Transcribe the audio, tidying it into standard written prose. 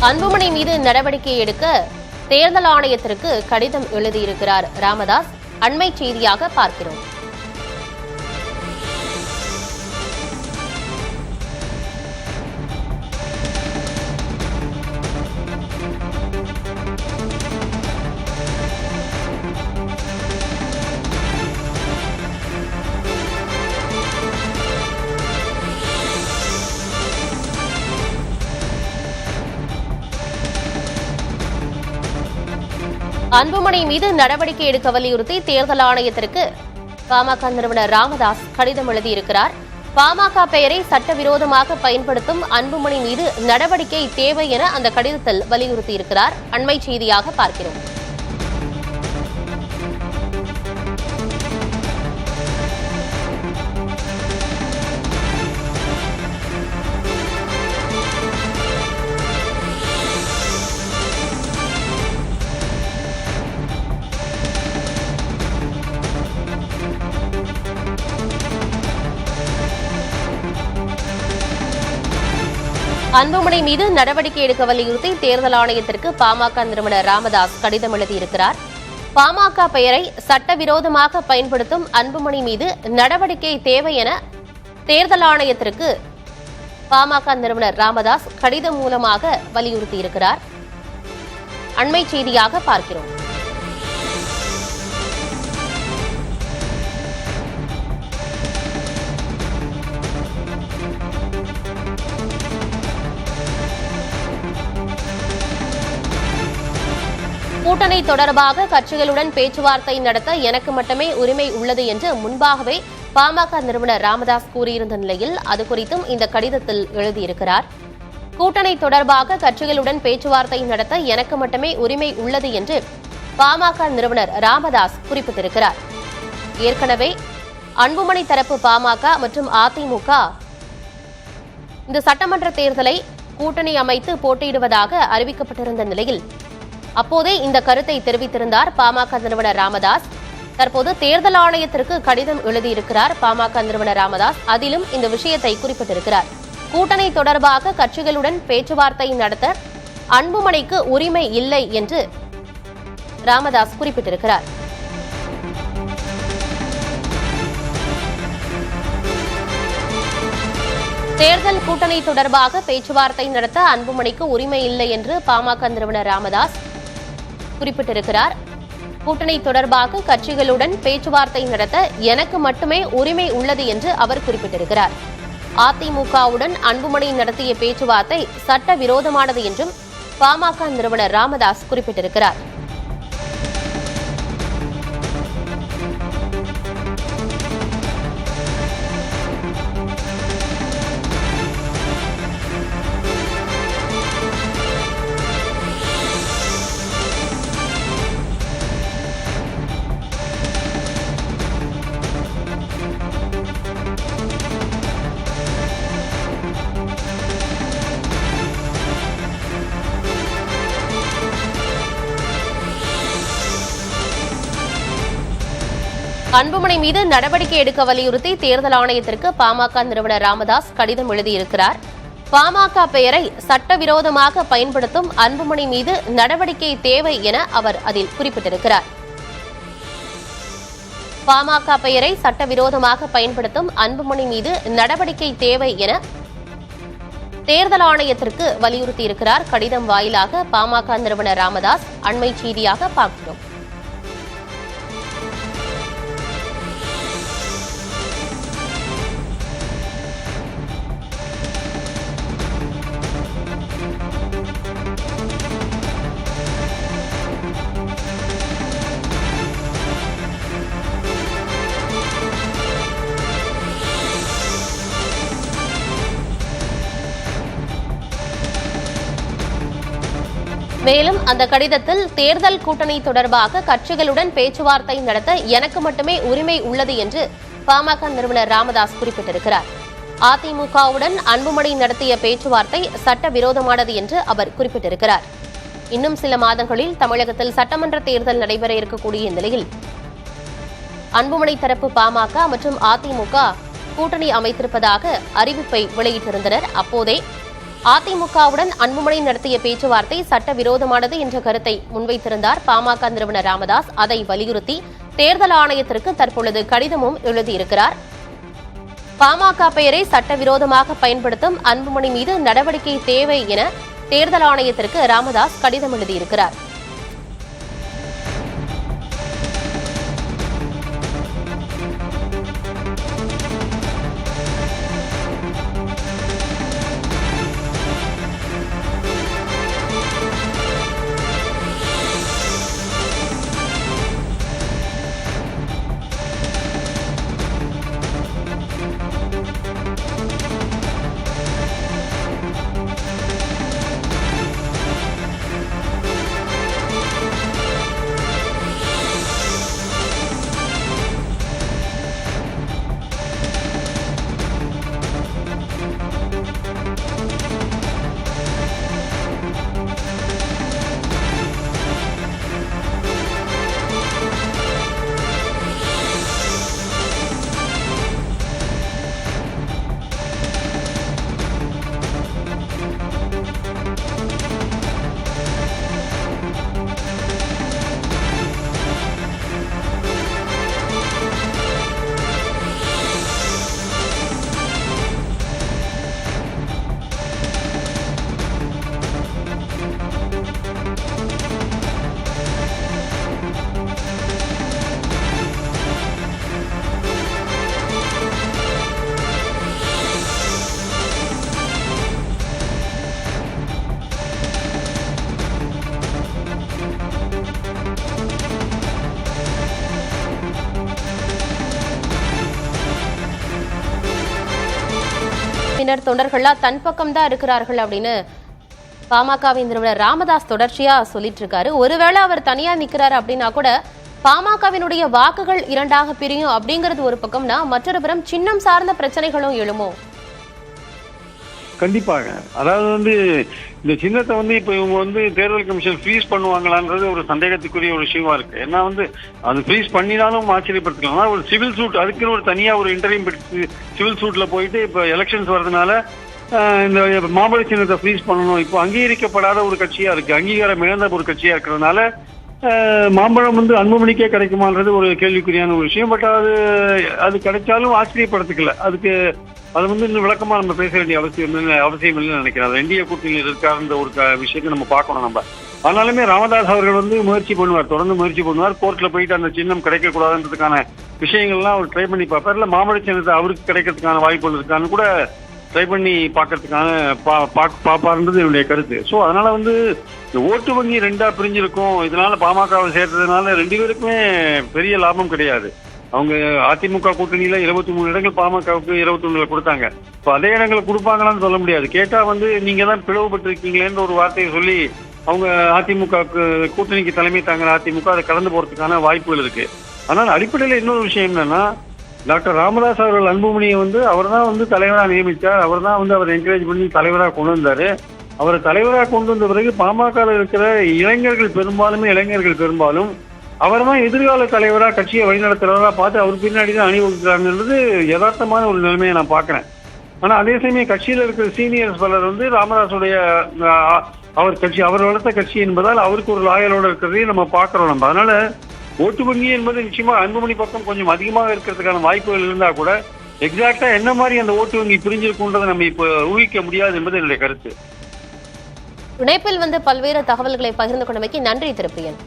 அன்புமணி மீது நடவடிக்கை எடுக்க தேர்தல் ஆணையத்திற்கு கடிதம் எழுதியிருக்கிறார் ராமதாஸ். அண்மை செய்தியாக பார்க்கிறோம். அன்புமணி மீது நடவடிக்கை எடுக்க வலியுறுத்தி தேர்தல் ஆணையத்திற்கு பாமக நிறுவனர் ராமதாஸ் கடிதம் எழுதியிருக்கிறார். பாமக பெயரை சட்டவிரோதமாக பயன்படுத்தும் அன்புமணி மீது நடவடிக்கை தேவை என அந்த கடிதத்தில் வலியுறுத்தியிருக்கிறார். அண்மை செய்தியாக பார்க்கிறோம். அன்புமணி மீது நடவடிக்கை எடுக்க வலியுறுத்தி தேர்தல் ஆணையத்திற்கு பாமக நிறுவனர் ராமதாஸ் கடிதம் எழுதியிருக்கிறார். பாமக பெயரை சட்டவிரோதமாக பயன்படுத்தும் அன்புமணி மீது நடவடிக்கை தேவை என தேர்தல் ஆணையத்திற்கு பாமக நிறுவனர் ராமதாஸ் கடிதம் மூலமாக வலியுறுத்தியிருக்கிறார். அண்மை செய்தியாக பார்க்கிறோம். கூட்டணி தொடர்பாக கட்சிகளுடன் பேச்சுவார்த்தை நடத்த எனக்கு மட்டுமே உரிமை உள்ளது என்று முன்பாகவே பாமக நிறுவனர் ராமதாஸ் கூறியிருந்த நிலையில் அது குறித்தும் இந்த கடிதத்தில் எழுதியிருக்கிறார். கூட்டணி தொடர்பாக கட்சிகளுடன் பேச்சுவார்த்தை நடத்த எனக்கு மட்டுமே உரிமை உள்ளது என்று பாமக நிறுவனர் ராமதாஸ் குறிப்பிட்டிருக்கிறார். ஏற்கனவே அன்புமணி தரப்பு பாமக மற்றும் அதிமுக இந்த சட்டமன்ற தேர்தலை கூட்டணி அமைத்து போட்டியிடுவதாக அறிவிக்கப்பட்டிருந்த நிலையில் அப்போதே இந்த கருத்தை தெரிவித்திருந்தார் பாமக நிறுவனர் ராமதாஸ். தற்போது தேர்தல் ஆணையத்திற்கு கடிதம் எழுதியிருக்கிறார் பாமக நிறுவனர் ராமதாஸ். அதிலும் இந்த விஷயத்தை குறிப்பிட்டிருக்கிறார். கூட்டணி தொடர்பாக கட்சிகளுடன் பேச்சுவார்த்தை நடத்த அன்புமணிக்கு உரிமை இல்லை என்று ராமதாஸ் குறிப்பிட்டிருக்கிறார். தேர்தல் கூட்டணி தொடர்பாக பேச்சுவார்த்தை நடத்த அன்புமணிக்கு உரிமை இல்லை என்று பாமக நிறுவனர் ராமதாஸ் குறிப்பிட்டிருக்கிறார். கூட்டணி தொடர்பாக கட்சிகளுடன் பேச்சுவார்த்தை நடத்த எனக்கு மட்டுமே உரிமை உள்ளது என்று அவர் குறிப்பிட்டிருக்கிறார். அதிமுகவுடன் அன்புமணி நடத்திய பேச்சுவார்த்தை சட்டவிரோதமானது என்றும் பாமக நிறுவனர் ராமதாஸ் குறிப்பிட்டிருக்கிறார். அன்புமணி மீது நடவடிக்கை எடுக்க வலியுறுத்தி தேர்தல் ஆணையத்திற்கு பாமக நிறுவனர் ராமதாஸ் கடிதம் எழுதியிருக்கிறார். பாமக பெயரை சட்டவிரோதமாக பயன்படுத்தும் அன்புமணி மீது நடவடிக்கை தேவை என அவர் அதில் குறிப்பிட்டிருக்கிறார். பாமக பெயரை சட்டவிரோதமாக பயன்படுத்தும் அன்புமணி மீது நடவடிக்கை தேவை என தேர்தல் ஆணையத்திற்கு வலியுறுத்தியிருக்கிறார். கடிதம் வாயிலாக பாமக நிறுவனர் ராமதாஸ். அண்மை செய்தியாக பார்க்கிறோம். மேலும் அந்த கடிதத்தில் தேர்தல் கூட்டணி தொடர்பாக கட்சிகளுடன் பேச்சுவார்த்தை நடத்த எனக்கு மட்டுமே உரிமை உள்ளது என்று பாமக நிறுவனர் ராமதாஸ் குறிப்பிட்டிருக்கிறார். அதிமுகவுடன் அன்புமணி நடத்திய பேச்சுவார்த்தை சட்டவிரோதமானது என்று அவர் குறிப்பிட்டிருக்கிறார். இன்னும் சில மாதங்களில் தமிழகத்தில் சட்டமன்ற தேர்தல் நடைபெற இருக்கக்கூடிய நிலையில் அன்புமணி தரப்பு பாமக மற்றும் அதிமுக கூட்டணி அமைத்திருப்பதாக அறிவிப்பை வெளியிட்டிருந்தனர். அப்போதே அதிமுகவுடன் அன்புமணி நடத்திய பேச்சுவார்த்தை சட்டவிரோதமானது என்ற கருத்தை முன்வைத்திருந்தார் பாமக நிறுவனர் ராமதாஸ். அதை வலியுறுத்தி தேர்தல் ஆணையத்திற்கு தற்பொழுது கடிதமும் எழுதியிருக்கிறார். பாமக பெயரை சட்டவிரோதமாக பயன்படுத்தும் அன்புமணி மீது நடவடிக்கை தேவை என தேர்தல் ஆணையத்திற்கு ராமதாஸ் கடிதம் எழுதியிருக்கிறார். தொண்டர்கள்லாம் தன் பக்கம் தான் இருக்கிறார்கள் அப்படின்னு பாமகவின் நிறுவனர் ராமதாஸ் தொடர்ச்சியா சொல்லிட்டு இருக்காரு. ஒருவேளை அவர் தனியா நிக்கிறாரு அப்படின்னா கூட பாமகவினுடைய வாக்குகள் இரண்டாக பிரியும் அப்படிங்கிறது ஒரு பக்கம்னா, மற்றொரு புறம் சின்னம் சார்ந்த பிரச்சனைகளும் எழுமோ? கண்டிப்பாக. அதாவது இந்த சின்னத்தை இப்ப இவங்க தேர்தல் கமிஷன் ஃப்ரீஸ் பண்ணுவாங்களான்றது ஒரு சந்தேகத்துக்குரிய ஒரு விஷயமா இருக்கு. ஏன்னா அது ஃப்ரீஸ் பண்ணினாலும் ஆச்சரியப்படுத்திக்கலாம். ஒரு சிவில் சூட் அதுக்குன்னு ஒரு தனியா ஒரு இன்டர்வியூ சிவில் சூட்ல போயிட்டு இப்ப எலெக்ஷன்ஸ் வர்றதுனால இந்த மாம்பழ சின்னத்தை ஃப்ரீஸ் பண்ணணும். இப்போ அங்கீகரிக்கப்படாத ஒரு கட்சியா இருக்கு, அங்கீகாரம் இழந்த ஒரு கட்சியா இருக்கிறதுனால மாம்பழம் அன்புமணிக்கே கிடைக்குமான்றது ஒரு கேள்விக்குறியான ஒரு விஷயம். பட் அது கிடைச்சாலும் ஆச்சரியப்படுத்திக்கல. அது இன்னும் விளக்கமா நம்ம பேச வேண்டிய அவசியம் இல்லைன்னு நினைக்கிறேன். என்டிஏ கூட்டணியில் இருக்காருன்ற ஒரு விஷயத்தை நம்ம பார்க்கணும். நம்ம ஆனாலுமே ராமதாஸ் அவர்கள் முயற்சி பண்ணுவார், தொடர்ந்து முயற்சி பண்ணுவார். கோர்ட்ல போயிட்டு அந்த சின்னம் கிடைக்கக்கூடாதுன்றதுக்கான விஷயங்கள்லாம் அவர் ட்ரை பண்ணி பார்ப்பார். இல்ல மாம்பழ சின்னத்தை அவருக்கு கிடைக்கிறதுக்கான வாய்ப்புகள் இருக்கான்னு கூட ட்ரை பண்ணி பார்க்கறதுக்கான பாப்பாருன்றது என்னுடைய கருத்து. ஸோ அதனால இந்த ஓட்டு வங்கி ரெண்டா பிரிஞ்சிருக்கும். இதனால பாமகவை சேர்த்ததுனால ரெண்டு பேருக்குமே பெரிய லாபம் கிடையாது. அவங்க அதிமுக கூட்டணியில 23 இடங்கள் பாமகவுக்கு 21 கொடுத்தாங்க. இப்போ அதே இடங்களை கொடுப்பாங்களான்னு சொல்ல முடியாது. கேட்டா நீங்க தான் பிளவுபட்டிருக்கீங்களேன்னு ஒரு வார்த்தையை சொல்லி அவங்க அதிமுக கூட்டணிக்கு தலைமை தாங்கிற அதிமுக அதை கடந்து போறதுக்கான வாய்ப்புகள் இருக்கு. ஆனால் அடிப்படையில் இன்னொரு விஷயம் என்னன்னா, டாக்டர் ராமதாஸ் அவர்கள் அன்புமணியை அவர் தான் தலைவராக நியமித்தார். அவர் தான் அவர் என்கரேஜ் பண்ணி தலைவராக கொண்டு வந்தாரு. அவரை தலைவராக கொண்டு வந்த பிறகு பாமக இருக்கிற இளைஞர்கள் பெரும்பாலும் அவர் தான் எதிர்கால தலைவராக கட்சியை வழிநடத்துறவரா பார்த்து அவர் பின்னாடி தான் அணிவகுக்கிறாங்கிறது யதார்த்தமான ஒரு நிலைமையை நான் பார்க்கிறேன். ஆனா அதே சமயம் கட்சியில் இருக்கிற சீனியர்ஸ் பலர் ராமதாஸுடைய அவர் வளர்த்த கட்சி என்பதால் அவருக்கு ஒரு லாயலோட இருக்கிறதையும் நம்ம பார்க்கிறோம். நம்ம அதனால ஓட்டு வங்கி என்பது நிச்சயமா அன்புமணி பக்கம் கொஞ்சம் அதிகமாக இருக்கிறதுக்கான வாய்ப்புகள் இருந்தா கூட எக்ஸாக்டா என்ன மாதிரி அந்த ஓட்டு வங்கி பிரிஞ்சிருக்குன்றதை நம்ம இப்ப ஊகிக்க முடியாது என்பது என்னுடைய கருத்து. இணைப்பில் பல்வேறு தகவல்களை பகிர்ந்து கொண்டமைக்கு நன்றி திருப்பியன்.